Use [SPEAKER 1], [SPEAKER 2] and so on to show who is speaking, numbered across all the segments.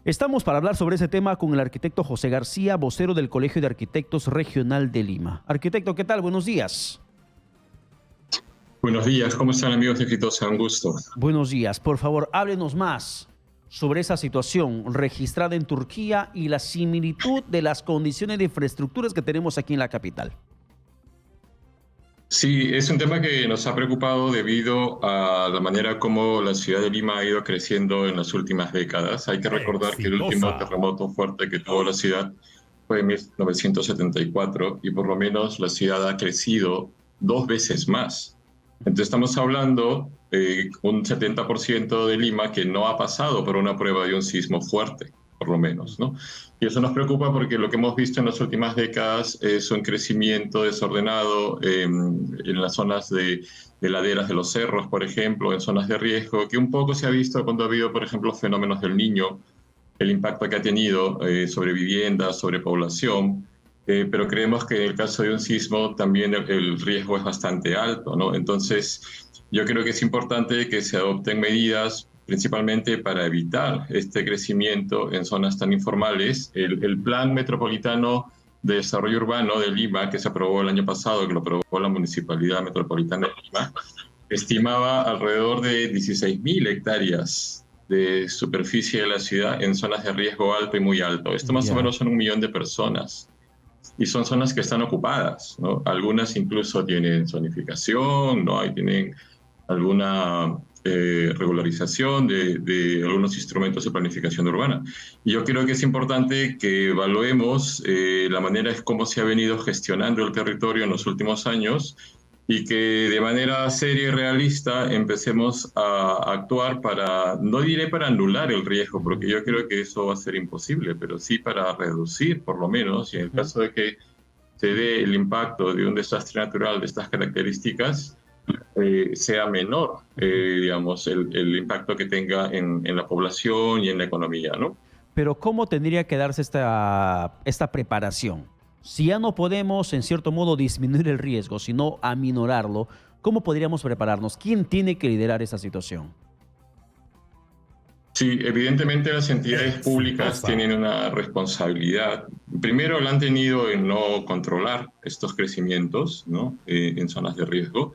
[SPEAKER 1] Estamos para hablar sobre ese tema con el arquitecto José García, vocero del Colegio de Arquitectos Regional de Lima. Arquitecto, ¿qué tal? Buenos días.
[SPEAKER 2] Buenos días, ¿cómo están amigos de Exitosa? Un gusto.
[SPEAKER 1] Buenos días. Por favor, háblenos más sobre esa situación registrada en Turquía y la similitud de las condiciones de infraestructuras que tenemos aquí en la capital.
[SPEAKER 2] Sí, es un tema que nos ha preocupado debido a la manera como la ciudad de Lima ha ido creciendo en las últimas décadas. Hay que recordar que el último terremoto fuerte que tuvo la ciudad fue en 1974 y por lo menos la ciudad ha crecido 2 veces más. Entonces estamos hablando de un 70% de Lima que no ha pasado por una prueba de un sismo fuerte, por lo menos, ¿no? Y eso nos preocupa porque lo que hemos visto en las últimas décadas es un crecimiento desordenado en las zonas de laderas de los cerros, por ejemplo, en zonas de riesgo, que un poco se ha visto cuando ha habido, por ejemplo, fenómenos del Niño, el impacto que ha tenido sobre viviendas, sobre población. Pero creemos que en el caso de un sismo también el riesgo es bastante alto, ¿no? Entonces, yo creo que es importante que se adopten medidas principalmente para evitar este crecimiento en zonas tan informales. El Plan Metropolitano de Desarrollo Urbano de Lima, que se aprobó el año pasado, que lo aprobó la Municipalidad Metropolitana de Lima, estimaba alrededor de 16.000 hectáreas de superficie de la ciudad en zonas de riesgo alto y muy alto. Esto más o menos son 1 millón de personas. Y son zonas que están ocupadas, ¿no? Algunas incluso tienen zonificación, ¿no? Ahí tienen alguna regularización de algunos instrumentos de planificación urbana. Y yo creo que es importante que evaluemos la manera en cómo se ha venido gestionando el territorio en los últimos años y que de manera seria y realista empecemos a actuar para, no diré para anular el riesgo, porque yo creo que eso va a ser imposible, pero sí para reducir, por lo menos, y en el caso de que se dé el impacto de un desastre natural de estas características, sea menor, digamos, el impacto que tenga en la población y en la economía, ¿no?
[SPEAKER 1] Pero ¿cómo tendría que darse esta preparación? Si ya no podemos, en cierto modo, disminuir el riesgo, sino aminorarlo, ¿cómo podríamos prepararnos? ¿Quién tiene que liderar esa situación?
[SPEAKER 2] Sí, evidentemente las entidades públicas tienen una responsabilidad. Primero, la han tenido en no controlar estos crecimientos, ¿no? En zonas de riesgo.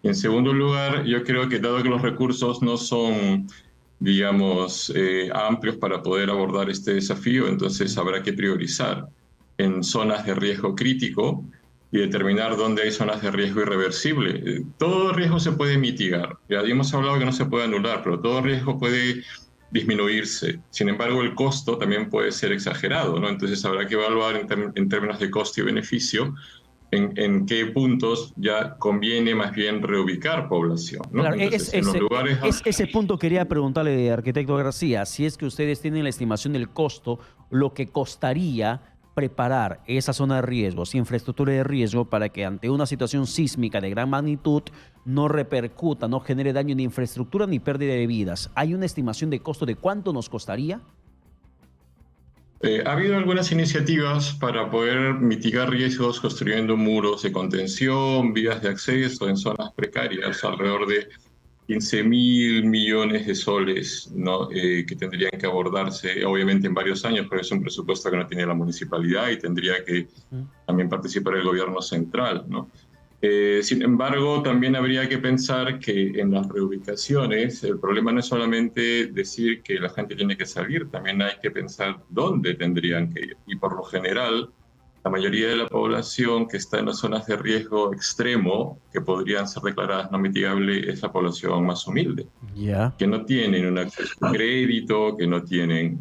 [SPEAKER 2] Y en segundo lugar, yo creo que dado que los recursos no son, digamos, amplios para poder abordar este desafío, entonces habrá que priorizar en zonas de riesgo crítico y determinar dónde hay zonas de riesgo irreversible. Todo riesgo se puede mitigar. Ya hemos hablado que no se puede anular, pero todo riesgo puede disminuirse. Sin embargo, el costo también puede ser exagerado, ¿no? Entonces habrá que evaluar en términos de costo y beneficio en qué puntos ya conviene más bien reubicar población, ¿no?
[SPEAKER 1] Claro,
[SPEAKER 2] Entonces, en los lugares...
[SPEAKER 1] ese punto quería preguntarle, arquitecto García, si es que ustedes tienen la estimación del costo, lo que costaría preparar esa zona de riesgos, infraestructura de riesgo, para que ante una situación sísmica de gran magnitud no repercuta, no genere daño ni infraestructura ni pérdida de vidas. ¿Hay una estimación de costo de cuánto nos costaría?
[SPEAKER 2] Ha habido algunas iniciativas para poder mitigar riesgos construyendo muros de contención, vías de acceso en zonas precarias, alrededor de 15.000 millones de soles, ¿no? Que tendrían que abordarse, obviamente en varios años, pero es un presupuesto que no tiene la municipalidad y tendría que también participar el gobierno central, ¿no? Sin embargo, también habría que pensar que en las reubicaciones el problema no es solamente decir que la gente tiene que salir, también hay que pensar dónde tendrían que ir. Y por lo general, la mayoría de la población que está en las zonas de riesgo extremo, que podrían ser declaradas no mitigables, es la población más humilde, que no tienen un acceso a crédito, que no tienen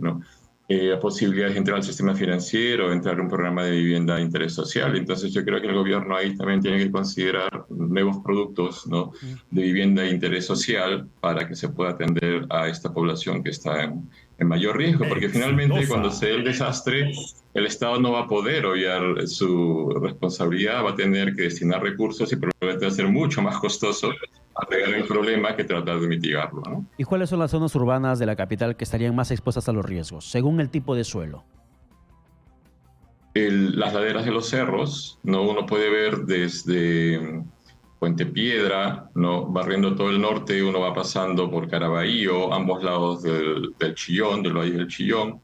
[SPEAKER 2] posibilidades de entrar al sistema financiero, entrar a un programa de vivienda de interés social. Entonces yo creo que el gobierno ahí también tiene que considerar nuevos productos, ¿no? de vivienda de interés social para que se pueda atender a esta población que está en mayor riesgo, porque finalmente cuando se dé el desastre, el Estado no va a poder obviar su responsabilidad, va a tener que destinar recursos y probablemente va a ser mucho más costoso arreglar el problema que tratar de mitigarlo, ¿no?
[SPEAKER 1] ¿Y cuáles son las zonas urbanas de la capital que estarían más expuestas a los riesgos, según el tipo de suelo?
[SPEAKER 2] Las laderas de los cerros, ¿no? Uno puede ver desde Puente Piedra, ¿no? Barriendo todo el norte, uno va pasando por Caraballo, ambos lados del Chillón, del Valle del Chillón.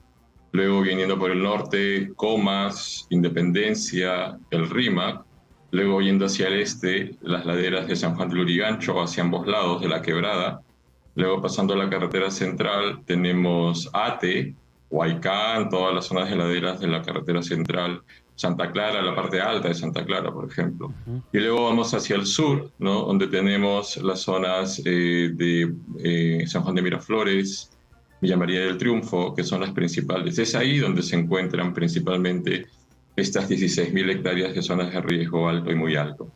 [SPEAKER 2] Luego viniendo por el norte, Comas, Independencia, el Rímac. Luego yendo hacia el este, las laderas de San Juan del Lurigancho, hacia ambos lados de la Quebrada. Luego pasando a la carretera central, tenemos Ate, Huaycán, todas las zonas de laderas de la carretera central. Santa Clara, la parte alta de Santa Clara, por ejemplo. Y luego vamos hacia el sur, ¿no? Donde tenemos las zonas de San Juan de Miraflores, Villa María del Triunfo, que son las principales. Es ahí donde se encuentran principalmente estas 16.000 hectáreas de zonas de riesgo alto y muy alto.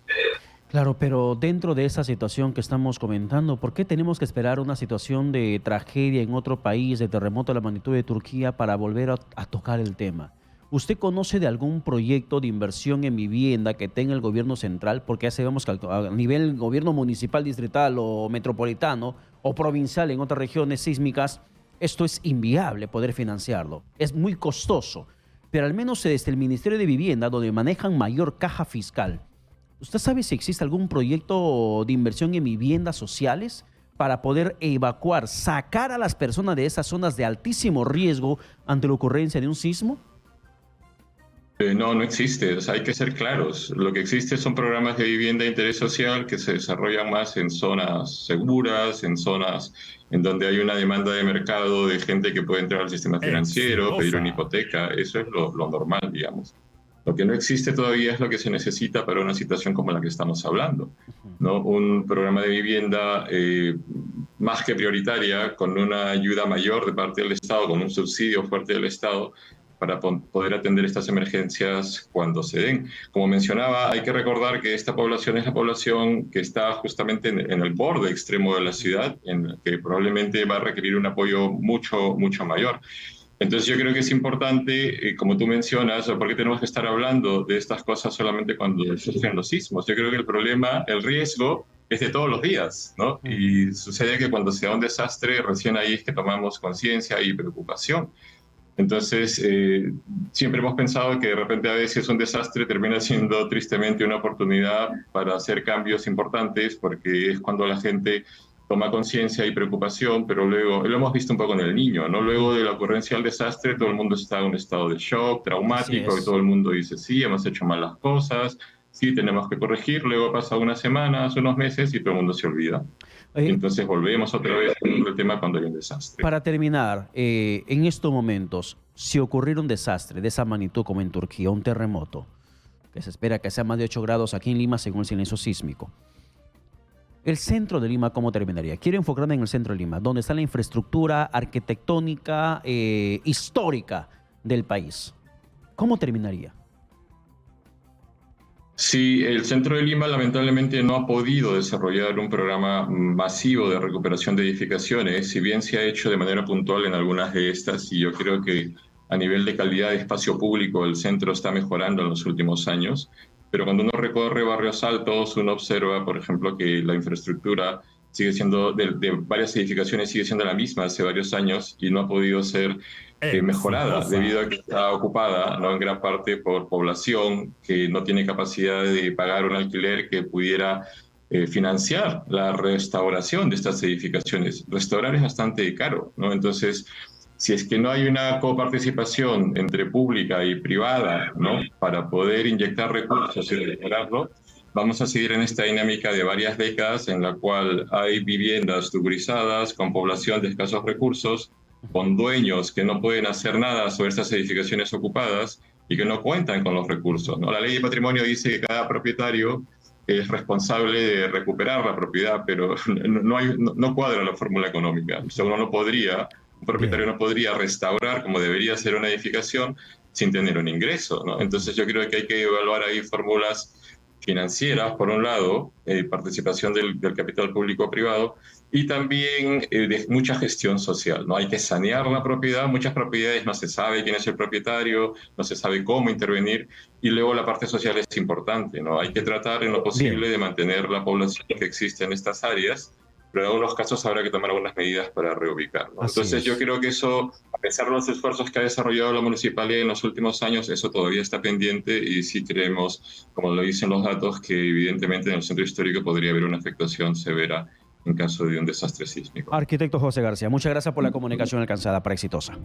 [SPEAKER 1] Claro, pero dentro de esa situación que estamos comentando, ¿por qué tenemos que esperar una situación de tragedia en otro país, de terremoto de la magnitud de Turquía, para volver a tocar el tema? ¿Usted conoce de algún proyecto de inversión en vivienda que tenga el gobierno central? Porque ya sabemos que a nivel gobierno municipal, distrital o metropolitano o provincial en otras regiones sísmicas, esto es inviable poder financiarlo. Es muy costoso. Pero al menos desde el Ministerio de Vivienda, donde manejan mayor caja fiscal, ¿usted sabe si existe algún proyecto de inversión en viviendas sociales para poder evacuar, sacar a las personas de esas zonas de altísimo riesgo ante la ocurrencia de un sismo?
[SPEAKER 2] No, no existe. O sea, hay que ser claros. Lo que existe son programas de vivienda de interés social que se desarrollan más en zonas seguras, en zonas en donde hay una demanda de mercado de gente que puede entrar al sistema financiero, pedir una hipoteca. Eso es lo normal, digamos. Lo que no existe todavía es lo que se necesita para una situación como la que estamos hablando, ¿no? Un programa de vivienda más que prioritaria, con una ayuda mayor de parte del Estado, con un subsidio fuerte del Estado, para poder atender estas emergencias cuando se den. Como mencionaba, hay que recordar que esta población es la población que está justamente en el borde extremo de la ciudad, en que probablemente va a requerir un apoyo mucho mayor. Entonces yo creo que es importante, como tú mencionas, ¿por qué tenemos que estar hablando de estas cosas solamente cuando surgen los sismos? Yo creo que el problema, el riesgo, es de todos los días, ¿no? Y sucede que cuando se da un desastre, recién ahí es que tomamos conciencia y preocupación. Entonces, siempre hemos pensado que de repente a veces un desastre termina siendo tristemente una oportunidad para hacer cambios importantes, porque es cuando la gente toma conciencia y preocupación, pero luego, lo hemos visto un poco en el niño, ¿no? Luego de la ocurrencia del desastre, todo el mundo está en un estado de shock, traumático, y todo el mundo dice, sí, hemos hecho mal las cosas, sí, tenemos que corregir, luego pasa unas semanas, unos meses y todo el mundo se olvida. Entonces volvemos otra vez al tema cuando hay un desastre.
[SPEAKER 1] Para terminar, en estos momentos, si ocurriera un desastre de esa magnitud como en Turquía, un terremoto, que se espera que sea más de 8 grados aquí en Lima según el silencio sísmico, ¿el centro de Lima cómo terminaría? Quiero enfocarme en el centro de Lima, donde está la infraestructura arquitectónica, histórica del país. ¿Cómo terminaría?
[SPEAKER 2] Sí, el centro de Lima lamentablemente no ha podido desarrollar un programa masivo de recuperación de edificaciones, si bien se ha hecho de manera puntual en algunas de estas, y yo creo que a nivel de calidad de espacio público el centro está mejorando en los últimos años, pero cuando uno recorre barrios altos, uno observa, por ejemplo, que la infraestructura sigue siendo, de varias edificaciones sigue siendo la misma hace varios años y no ha podido ser mejorada debido a que está ocupada, ¿no?, en gran parte por población que no tiene capacidad de pagar un alquiler que pudiera financiar la restauración de estas edificaciones. Restaurar es bastante caro, ¿no? Entonces, si es que no hay una coparticipación entre pública y privada, ¿no?, para poder inyectar recursos y recuperarlo, vamos a seguir en esta dinámica de varias décadas en la cual hay viviendas tuburizadas con población de escasos recursos, con dueños que no pueden hacer nada sobre estas edificaciones ocupadas y que no cuentan con los recursos, ¿no? La ley de patrimonio dice que cada propietario es responsable de recuperar la propiedad, pero no cuadra la fórmula económica. O sea, un propietario no podría restaurar como debería ser una edificación sin tener un ingreso, ¿no? Entonces yo creo que hay que evaluar ahí fórmulas financieras, por un lado, participación del capital público-privado, y también de mucha gestión social, ¿no? Hay que sanear la propiedad. Muchas propiedades no se sabe quién es el propietario, no se sabe cómo intervenir, y luego la parte social es importante, ¿no? Hay que tratar en lo posible de mantener la población que existe en estas áreas pero en algunos casos habrá que tomar algunas medidas para reubicarlo.
[SPEAKER 1] Así
[SPEAKER 2] Entonces yo
[SPEAKER 1] es.
[SPEAKER 2] creo que eso, a pesar de los esfuerzos que ha desarrollado la municipalidad en los últimos años, eso todavía está pendiente y sí creemos, como lo dicen los datos, que evidentemente en el centro histórico podría haber una afectación severa en caso de un desastre sísmico.
[SPEAKER 1] Arquitecto José García, muchas gracias por la comunicación alcanzada para Exitosa.